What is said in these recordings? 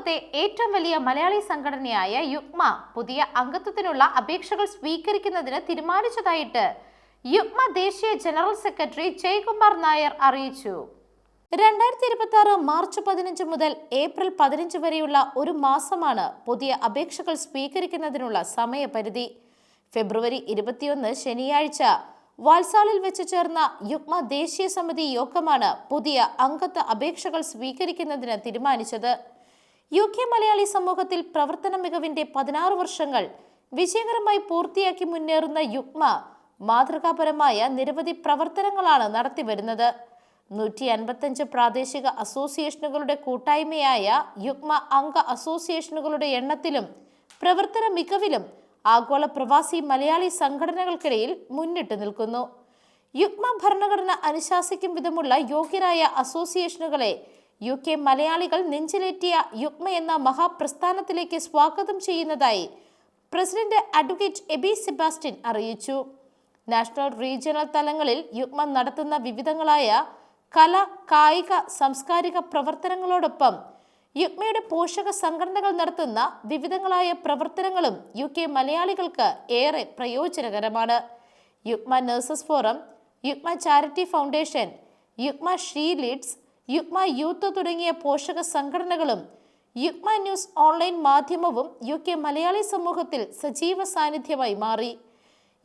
ലോകത്തെ ഏറ്റവും വലിയ മലയാളി സംഘടനയായ യുക്മ പുതിയ അംഗത്വത്തിനുള്ള അപേക്ഷകൾ സ്വീകരിക്കുന്നതിന് തീരുമാനിച്ചതായിട്ട് യുക്മ ദേശീയ ജനറൽ സെക്രട്ടറി ജയകുമാർ നായർ അറിയിച്ചു. 2026 മാർച്ച് 15 മുതൽ ഏപ്രിൽ 15 വരെയുള്ള ഒരു മാസമാണ് പുതിയ അപേക്ഷകൾ സ്വീകരിക്കുന്നതിനുള്ള സമയപരിധി. ഫെബ്രുവരി 21 ശനിയാഴ്ച വാൽസാലിൽ വെച്ച് ചേർന്ന യുക്മ ദേശീയ സമിതി യോഗമാണ് പുതിയ അംഗത്വ അപേക്ഷകൾ സ്വീകരിക്കുന്നതിന് തീരുമാനിച്ചത്. UK മലയാളി സമൂഹത്തിൽ പ്രവർത്തന മികവിന്റെ 16 വർഷങ്ങൾ വിജയകരമായി പൂർത്തിയാക്കി മുന്നേറുന്ന യുക്മ മാതൃകാപരമായ നിരവധി പ്രവർത്തനങ്ങളാണ് നടത്തിവരുന്നത്. 155 പ്രാദേശിക അസോസിയേഷനുകളുടെ കൂട്ടായ്മയായ യുക്മ അംഗ അസോസിയേഷനുകളുടെ എണ്ണത്തിലും പ്രവർത്തന മികവിലും ആഗോള പ്രവാസി മലയാളി സംഘടനകൾക്കിടയിൽ മുന്നിട്ട് നിൽക്കുന്നു. യുക്മ ഭരണഘടന അനുശാസിക്കും വിധമുള്ള യോഗ്യരായ അസോസിയേഷനുകളെ UK മലയാളികൾ നെഞ്ചിലേറ്റിയ യുക്മ എന്ന മഹാപ്രസ്ഥാനത്തിലേക്ക് സ്വാഗതം ചെയ്യുന്നതായി പ്രസിഡന്റ് അഡ്വക്കേറ്റ് എബി സെബാസ്റ്റ്യൻ അറിയിച്ചു. നാഷണൽ റീജിയണൽ തലങ്ങളിൽ യുക്മ നടത്തുന്ന വിവിധങ്ങളായ കല, കായിക, സാംസ്കാരിക പ്രവർത്തനങ്ങളോടൊപ്പം യുക്മയുടെ പോഷക സംഘടനകൾ നടത്തുന്ന വിവിധങ്ങളായ പ്രവർത്തനങ്ങളും UK മലയാളികൾക്ക് ഏറെ പ്രയോജനകരമാണ്. UUKMA nurses forum, UUKMA charity foundation, UUKMA she leads, UUKMA youth തുടങ്ങിയ പോഷക സംഘടനകളും യുക്മ ന്യൂസ് ഓൺലൈൻ മാധ്യമവും UK മലയാളി സമൂഹത്തിൽ സജീവ സാന്നിധ്യമായി മാറി.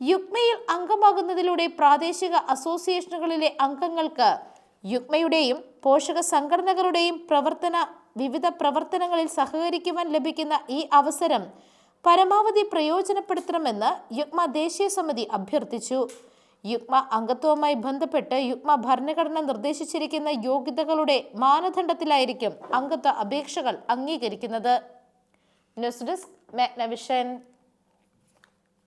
യുക്മയിൽ അംഗമാകുന്നതിലൂടെ പ്രാദേശിക അസോസിയേഷനുകളിലെ അംഗങ്ങൾക്ക് യുക്മയുടെയും പോഷക സംഘടനകളുടെയും വിവിധ പ്രവർത്തനങ്ങളിൽ സഹകരിക്കുവാൻ ലഭിക്കുന്ന ഈ അവസരം പരമാവധി പ്രയോജനപ്പെടുത്തണമെന്ന് യുക്മ ദേശീയ സമിതി അഭ്യർത്ഥിച്ചു. യുക്മ അംഗത്വവുമായി ബന്ധപ്പെട്ട് യുക്മ ഭരണഘടന നിർദ്ദേശിച്ചിരിക്കുന്ന യോഗ്യതകളുടെ മാനദണ്ഡത്തിലായിരിക്കും അംഗത്വ അപേക്ഷകൾ അംഗീകരിക്കുന്നത്. News desk, Magnavision.